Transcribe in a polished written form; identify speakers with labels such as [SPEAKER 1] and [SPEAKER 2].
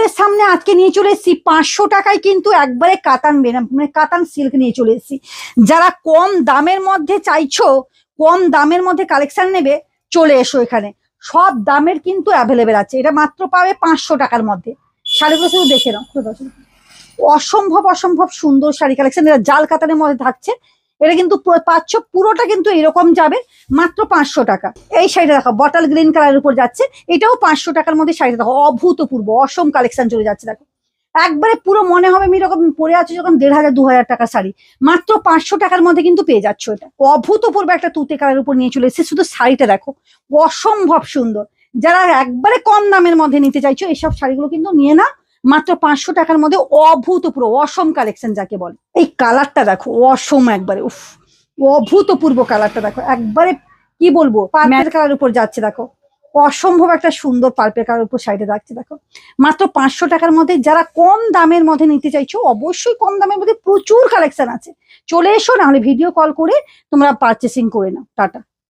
[SPEAKER 1] তোমাদের সামনে আজকে নিয়ে চলে এসেছি 500 টাকায় কিন্তু একবারে কাতান মানে কাতান সিল্ক নিয়ে চলে এসেছি। যারা কম দামের মধ্যে চাইছো, কম দামের মধ্যে কালেকশন নেবে, চলে এসো এখানে। সব দামের কিন্তু অ্যাভেলেবেল আছে। এটা মাত্র পাবে 500 টাকার মধ্যে। শাড়িগুলো শুধু দেখে নাও, অসম্ভব অসম্ভব সুন্দর শাড়ি কালেকশন। এটা জাল কাতানের মধ্যে থাকছে। এটা কিন্তু পাচ্ছ পুরোটা কিন্তু এরকম যাবে মাত্র 500 টাকা। এই শাড়িটা দেখো, বটল গ্রিন কালারের উপর যাচ্ছে, এটাও 500 টাকার মধ্যে। শাড়িটা দেখো, অভূতপূর্ব অসম কালেকশন চলে যাচ্ছে। দেখো একবারে পুরো মনে হবে আমি এরকম পরে আছি যখন 1500-2000 টাকার শাড়ি, মাত্র 500 টাকার মধ্যে কিন্তু পেয়ে যাচ্ছ। এটা অভূতপূর্ব একটা তুতে কালারের উপর নিয়ে চলে এসেছে। শুধু শাড়িটা দেখো, অসম্ভব সুন্দর। যারা একবারে কম দামের মধ্যে নিতে চাইছো, এইসব শাড়িগুলো কিন্তু নিয়ে না, মাত্র 500 টাকার মধ্যে অভূতপূর্ব অসম কালেকশন যাকে বলে। এই কালারটা দেখো, অসম একবারে, উফ, অভূতপূর্ব কালারটা দেখো, একবারে কি বলবো, পার্পেল কালার উপর যাচ্ছে। দেখো অসম্ভব একটা সুন্দর পার্পেল কালার উপর শাড়িটা যাচ্ছে। দেখো মাত্র 500 টাকার মধ্যে। যারা কম দামের মধ্যে নিতে চাইছো, অবশ্যই কম দামের মধ্যে প্রচুর কালেকশন আছে। চলে এসো, নাহলে ভিডিও কল করে তোমরা পারচেসিং করে নাও। টাটা।